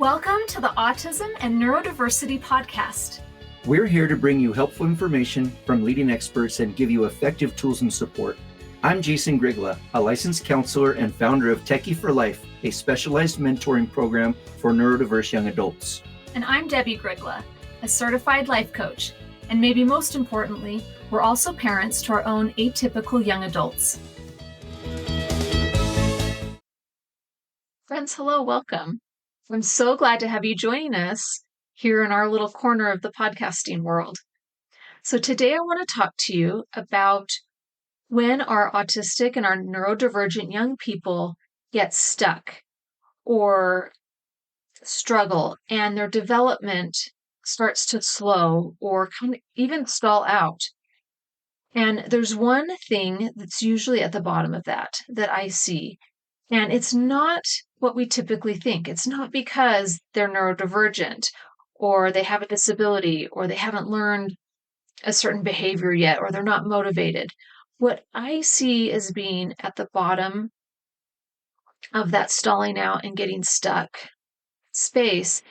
Welcome to the Autism and Neurodiversity Podcast. We're here to bring you helpful information from leading experts and give you effective tools and support. I'm Jason Grigla, a licensed counselor and founder of Techie for Life, a specialized mentoring program for neurodiverse young adults. And I'm Debbie Grigla, a certified life coach. And maybe most importantly, we're also parents to our own atypical young adults. Friends, hello, welcome. I'm so glad to have you join us here in our little corner of the podcasting world. So today I want to talk to you about when our autistic and our neurodivergent young people get stuck or struggle and their development starts to slow or kind of even stall out. And there's one thing that's usually at the bottom of that I see. And it's not what we typically think. It's not because they're neurodivergent or they have a disability or they haven't learned a certain behavior yet or they're not motivated. What I see as being at the bottom of that stalling out and getting stuck space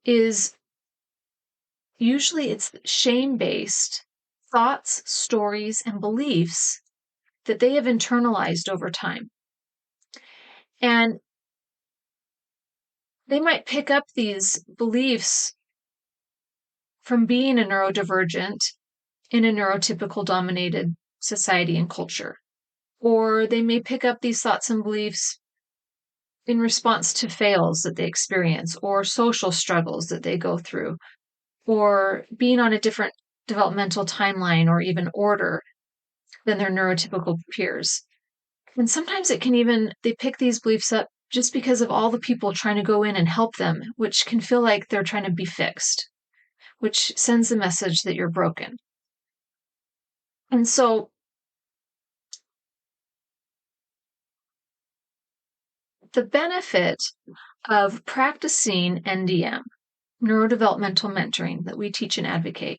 is usually it's shame-based thoughts, stories, and beliefs that they have internalized over time. And they might pick up these beliefs from being a neurodivergent in a neurotypical dominated society and culture. Or they may pick up these thoughts and beliefs in response to fails that they experience or social struggles that they go through or being on a different developmental timeline or even order than their neurotypical peers. And sometimes they pick these beliefs up just because of all the people trying to go in and help them, which can feel like they're trying to be fixed, which sends the message that you're broken. And so the benefit of practicing NDM, neurodevelopmental mentoring, that we teach and advocate,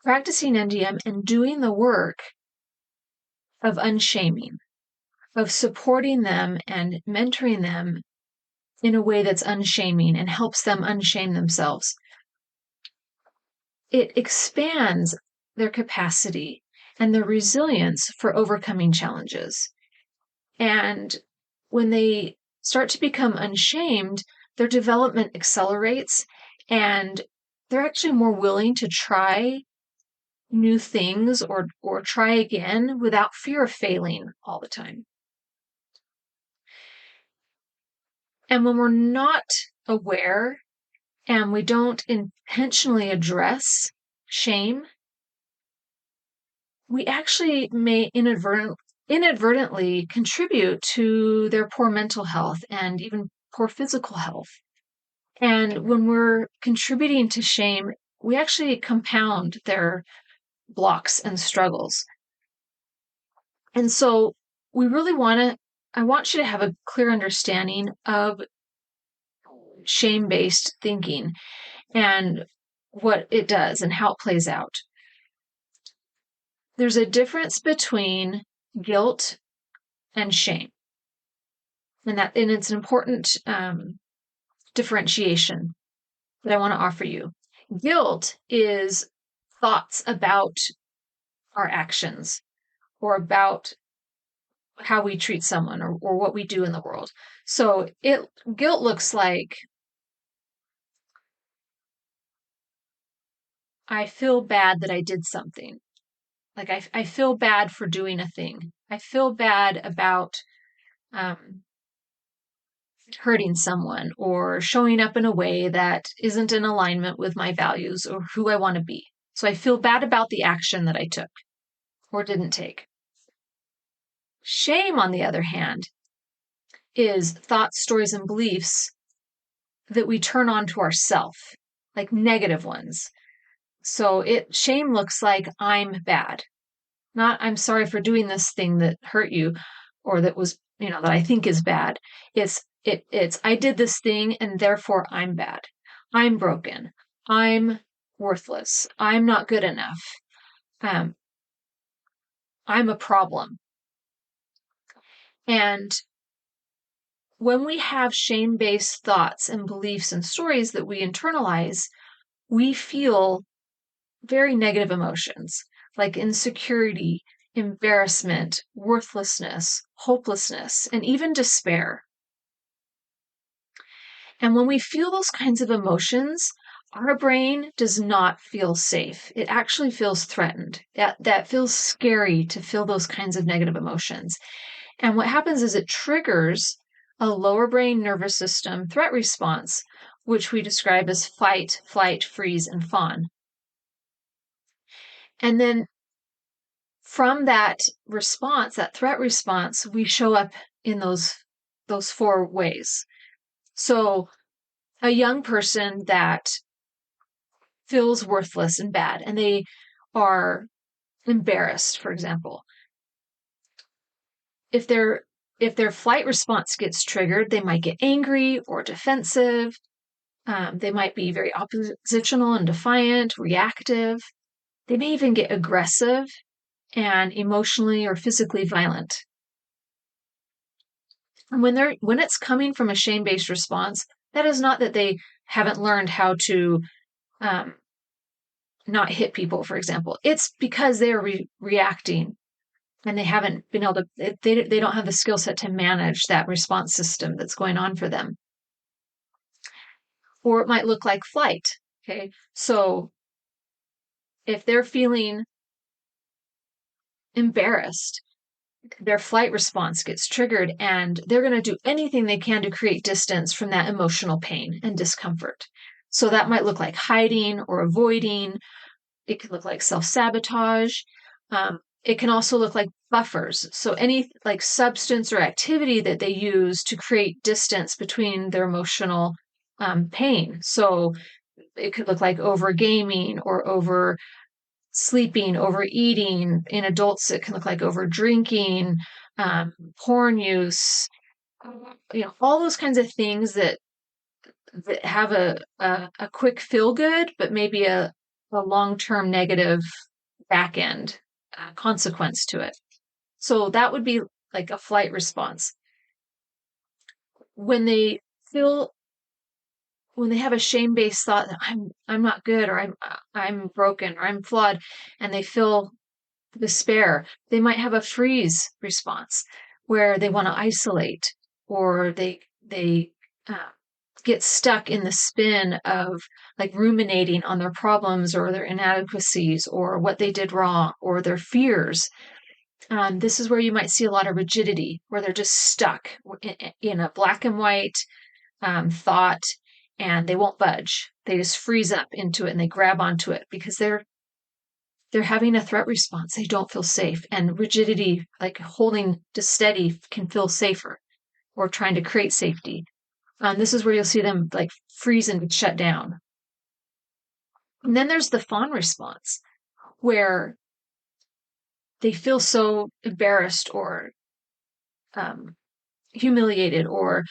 practicing NDM and doing the work of unshaming, of supporting them and mentoring them in a way that's unshaming and helps them unshame themselves. It expands their capacity and their resilience for overcoming challenges. And when they start to become unshamed, their development accelerates and they're actually more willing to try new things or try again without fear of failing all the time. And when we're not aware and we don't intentionally address shame, we actually may inadvertently contribute to their poor mental health and even poor physical health. And when we're contributing to shame, we actually compound their blocks and struggles. And so I want you to have a clear understanding of shame-based thinking and what it does and how it plays out. There's a difference between guilt and shame. And it's an important differentiation that I want to offer you. Guilt is thoughts about our actions or about how we treat someone or what we do in the world. So guilt looks like I feel bad that I did something. Like I feel bad for doing a thing. I feel bad about hurting someone or showing up in a way that isn't in alignment with my values or who I want to be. So I feel bad about the action that I took or didn't take. Shame, on the other hand, is thoughts, stories, and beliefs that we turn on to ourselves, like negative ones. So shame looks like I'm bad, not I'm sorry for doing this thing that hurt you or that was, that I think is bad. It's I did this thing and therefore I'm bad. I'm broken. I'm worthless. I'm not good enough. I'm a problem. And when we have shame-based thoughts and beliefs and stories that we internalize, we feel very negative emotions like insecurity, embarrassment, worthlessness, hopelessness, and even despair. And when we feel those kinds of emotions, our brain does not feel safe. It actually feels threatened. That feels scary to feel those kinds of negative emotions. And what happens is it triggers a lower brain nervous system threat response, which we describe as fight, flight, freeze, and fawn. And then from that response, that threat response, we show up in those four ways. So a young person that feels worthless and bad, and they are embarrassed, for example, if their flight response gets triggered, they might get angry or defensive. They might be very oppositional and defiant, reactive. They may even get aggressive and emotionally or physically violent. And when it's coming from a shame-based response, that is not that they haven't learned how to not hit people, for example. It's because they are reacting and they haven't been able to, they don't have the skill set to manage that response system that's going on for them. Or it might look like flight. Okay. So if they're feeling embarrassed, their flight response gets triggered and they're going to do anything they can to create distance from that emotional pain and discomfort. So that might look like hiding or avoiding. It can look like self-sabotage. It can also look like buffers. So any like substance or activity that they use to create distance between their emotional pain. So it could look like over gaming or over sleeping, overeating. In adults, it can look like over drinking, porn use, all those kinds of things that have a quick feel good, but maybe a long-term negative back end consequence to it. So that would be like a flight response. When they have a shame-based thought that I'm not good, or I'm broken, or I'm flawed, and they feel despair, they might have a freeze response where they want to isolate, or they get stuck in the spin of like ruminating on their problems or their inadequacies or what they did wrong or their fears. This is where you might see a lot of rigidity, where they're just stuck in a black and white thought, and they won't budge. They just freeze up into it and they grab onto it because they're having a threat response. They don't feel safe, and rigidity, like holding to steady, can feel safer, or trying to create safety. This is where you'll see them like freeze and shut down. And then there's the fawn response, where they feel so embarrassed or humiliated or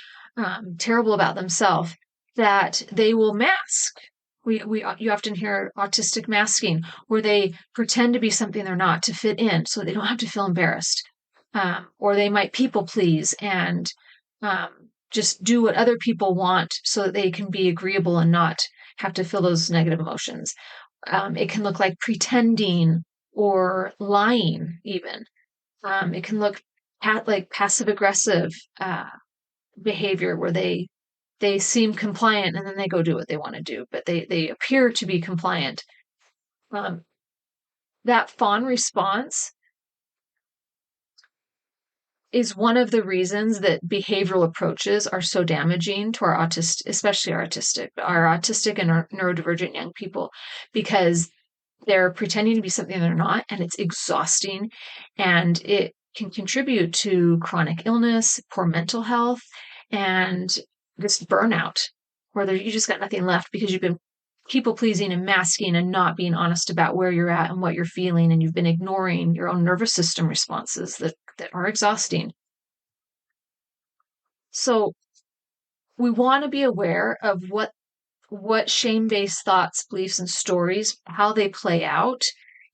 terrible about themselves that they will mask. You often hear autistic masking, where they pretend to be something they're not to fit in, so they don't have to feel embarrassed. Or they might people please and just do what other people want so that they can be agreeable and not have to feel those negative emotions. It can look like pretending or lying, even. It can look like passive aggressive behavior, where they seem compliant and then they go do what they want to do, but they appear to be compliant. That fawn response is one of the reasons that behavioral approaches are so damaging to our autistic, especially our autistic and neurodivergent young people, because they're pretending to be something they're not, and it's exhausting, and it can contribute to chronic illness, poor mental health, and just burnout, where you just got nothing left because you've been people pleasing and masking and not being honest about where you're at and what you're feeling, and you've been ignoring your own nervous system responses that are exhausting. So we want to be aware of what shame-based thoughts, beliefs, and stories, how they play out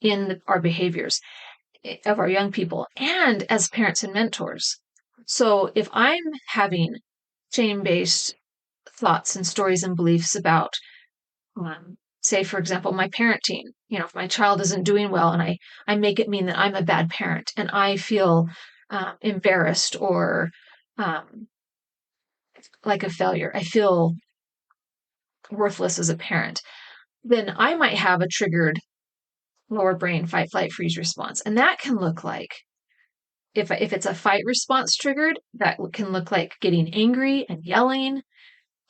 in our behaviors of our young people and as parents and mentors. So if I'm having shame-based thoughts and stories and beliefs about, say, for example, my parenting. If my child isn't doing well and I make it mean that I'm a bad parent and I feel embarrassed or um, like a failure, I feel worthless as a parent, then I might have a triggered lower brain fight, flight, freeze response. And that can look like, if it's a fight response triggered, that can look like getting angry and yelling,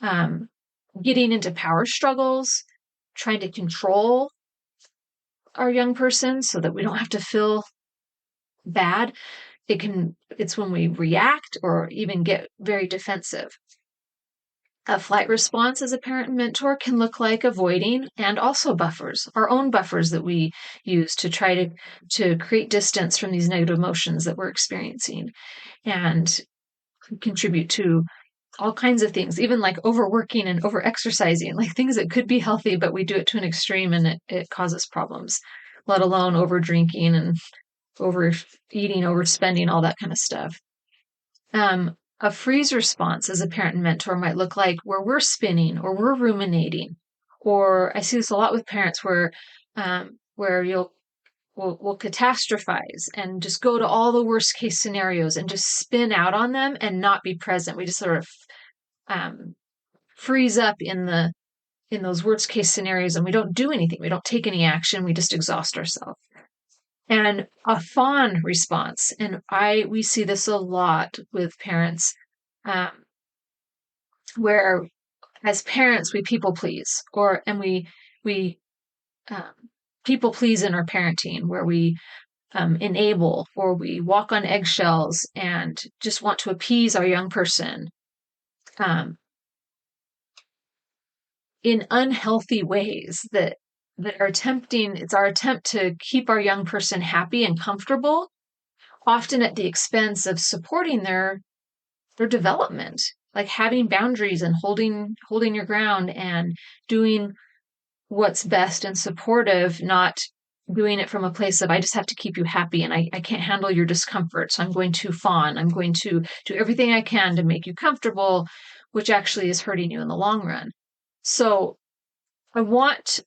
um, getting into power struggles, trying to control our young person so that we don't have to feel bad. It's when we react or even get very defensive. A flight response as a parent and mentor can look like avoiding and also buffers, our own buffers that we use to try to create distance from these negative emotions that we're experiencing and contribute to all kinds of things, even like overworking and overexercising, like things that could be healthy, but we do it to an extreme and it causes problems, let alone over drinking and overeating, overspending, all that kind of stuff. A freeze response as a parent and mentor might look like where we're spinning or we're ruminating, or I see this a lot with parents where we'll catastrophize and just go to all the worst case scenarios and just spin out on them and not be present. We just sort of freeze up in those worst case scenarios and we don't do anything. We don't take any action. We just exhaust ourselves. And a fawn response, and we see this a lot with parents, where as parents we people please, and we people please in our parenting, where we enable or we walk on eggshells and just want to appease our young person in unhealthy ways that are attempting. It's our attempt to keep our young person happy and comfortable, often at the expense of supporting their development, like having boundaries and holding your ground and doing what's best and supportive, not doing it from a place of I just have to keep you happy and I can't handle your discomfort, so I'm going to fawn. I'm going to do everything I can to make you comfortable, which actually is hurting you in the long run. So I want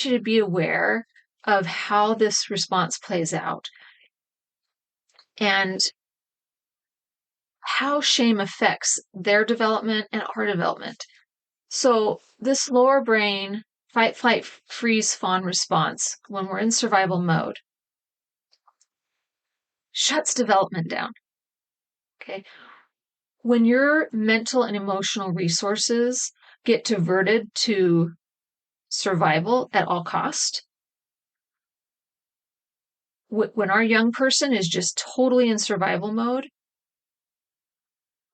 you to be aware of how this response plays out and how shame affects their development and our development. So this lower brain fight, flight, freeze, fawn response, when we're in survival mode, shuts development down. Okay. When your mental and emotional resources get diverted to survival at all cost, when our young person is just totally in survival mode,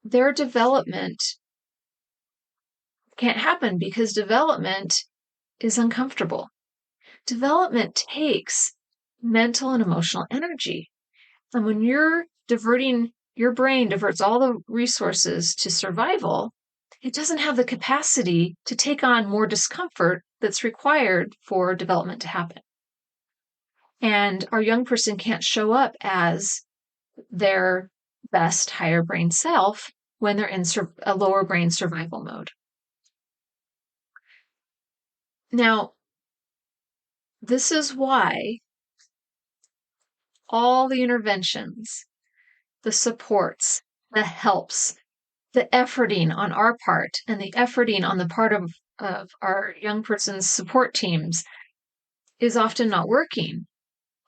their development can't happen because development is uncomfortable. Development takes mental and emotional energy. And when you're diverting, your brain diverts all the resources to survival, it doesn't have the capacity to take on more discomfort that's required for development to happen. And our young person can't show up as their best higher brain self when they're in a lower brain survival mode. Now, this is why all the interventions, the supports, the helps, the efforting on our part and the efforting on the part of our young person's support teams is often not working,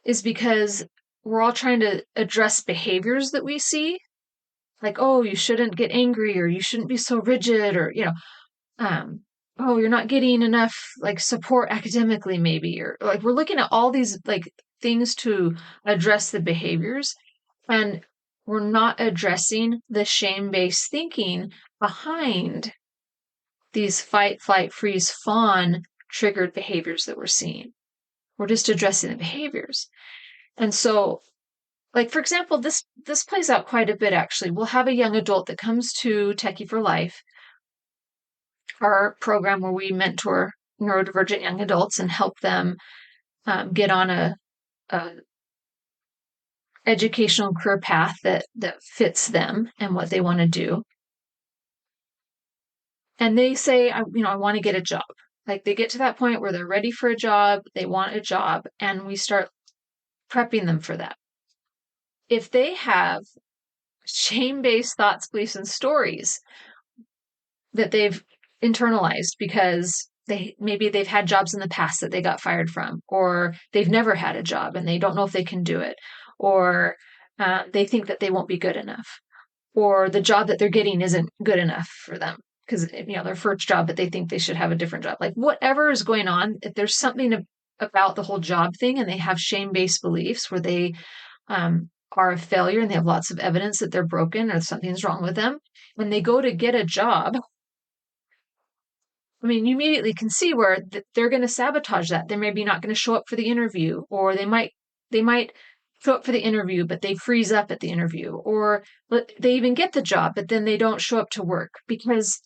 is because we're all trying to address behaviors that we see, like, oh, you shouldn't get angry, or you shouldn't be so rigid, or, oh, you're not getting enough like support academically, maybe, or like we're looking at all these like things to address the behaviors, and we're not addressing the shame-based thinking behind these fight, flight, freeze, fawn triggered behaviors that we're seeing. We're just addressing the behaviors. And so, like, for example, this plays out quite a bit, actually. We'll have a young adult that comes to Techie for Life, our program where we mentor neurodivergent young adults and help them get on a educational career path that fits them and what they want to do. And they say, I want to get a job. Like they get to that point where they're ready for a job, they want a job, and we start prepping them for that. If they have shame-based thoughts, beliefs, and stories that they've internalized because maybe they've had jobs in the past that they got fired from, or they've never had a job and they don't know if they can do it, or they think that they won't be good enough, or the job that they're getting isn't good enough for them because their first job, but they think they should have a different job. Like whatever is going on, if there's something about the whole job thing and they have shame-based beliefs where they are a failure and they have lots of evidence that they're broken or something's wrong with them, when they go to get a job, I mean, you immediately can see where they're going to sabotage that. They're maybe not going to show up for the interview, or they might show up for the interview, but they freeze up at the interview, or they even get the job, but then they don't show up to work because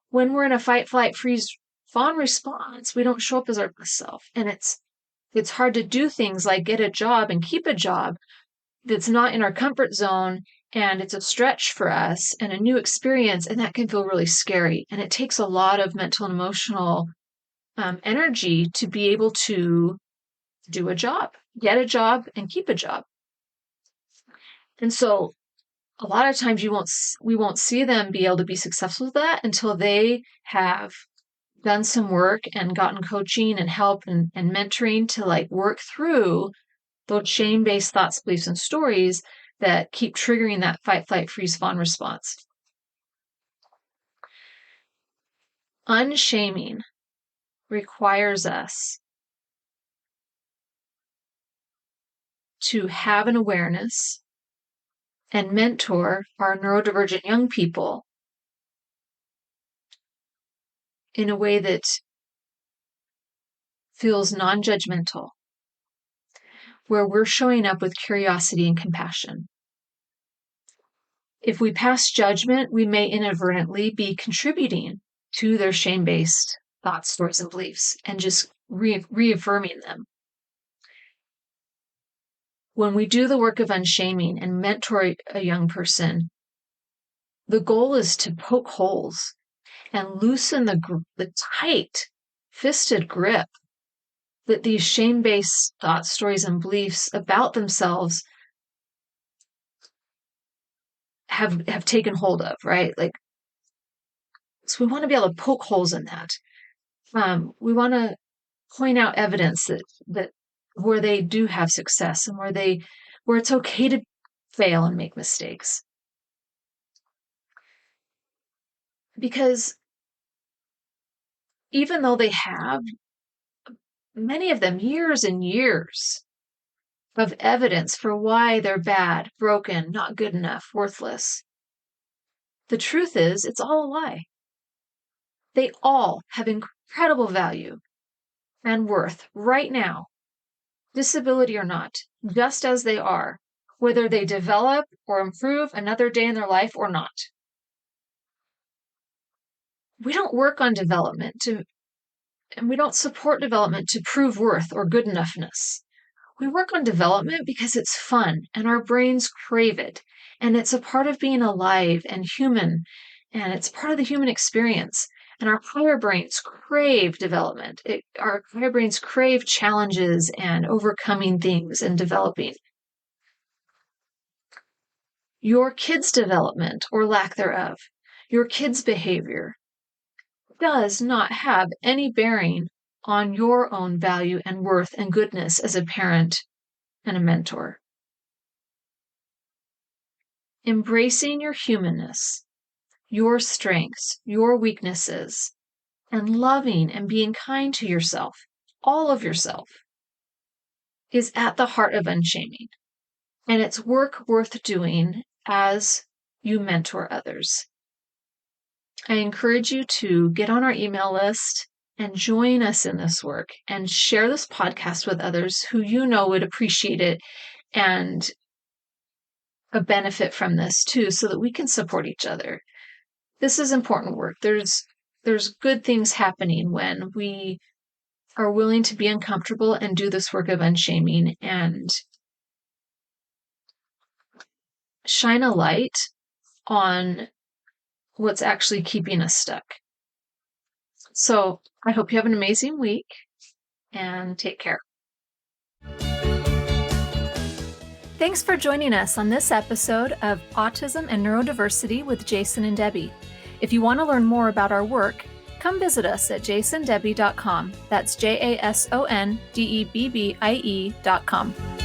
when we're in a fight, flight, freeze, fawn response, we don't show up as our best self, and it's hard to do things like get a job and keep a job that's not in our comfort zone, and it's a stretch for us and a new experience, and that can feel really scary. And it takes a lot of mental and emotional energy to be able to do a job, get a job, and keep a job. And so a lot of times we won't see them be able to be successful with that until they have done some work and gotten coaching and help and mentoring to like work through those shame-based thoughts, beliefs, and stories that keep triggering that fight, flight, freeze, fawn response. Unshaming requires us to have an awareness and mentor our neurodivergent young people in a way that feels non-judgmental, where we're showing up with curiosity and compassion. If we pass judgment, we may inadvertently be contributing to their shame-based thoughts, stories, and beliefs, and just reaffirming them. When we do the work of unshaming and mentor a young person, the goal is to poke holes and loosen the tight, fisted grip that these shame-based thoughts, stories, and beliefs about themselves have taken hold of, right? Like, so we want to be able to poke holes in that. We want to point out evidence that where they do have success and where it's okay to fail and make mistakes. Because even though they have, many of them, years and years of evidence for why they're bad, broken, not good enough, worthless, the truth is it's all a lie. They all have incredible value and worth right now, disability or not, just as they are, whether they develop or improve another day in their life or not. We don't work on development and we don't support development to prove worth or good enoughness. We work on development because it's fun and our brains crave it. And it's a part of being alive and human. And it's part of the human experience. And our higher brains crave development. Our higher brains crave challenges and overcoming things and developing. Your kid's development or lack thereof, your kid's behavior does not have any bearing on your own value and worth and goodness as a parent and a mentor. Embracing your humanness, your strengths, your weaknesses, and loving and being kind to yourself, all of yourself, is at the heart of unshaming. And it's work worth doing as you mentor others. I encourage you to get on our email list and join us in this work and share this podcast with others who you know would appreciate it and a benefit from this too, so that we can support each other. This is important work. There's good things happening when we are willing to be uncomfortable and do this work of unshaming and shine a light on what's actually keeping us stuck. So I hope you have an amazing week and take care. Thanks for joining us on this episode of Autism and Neurodiversity with Jason and Debbie. If you want to learn more about our work, come visit us at jasondebbie.com. That's JASONDEBBIE.com.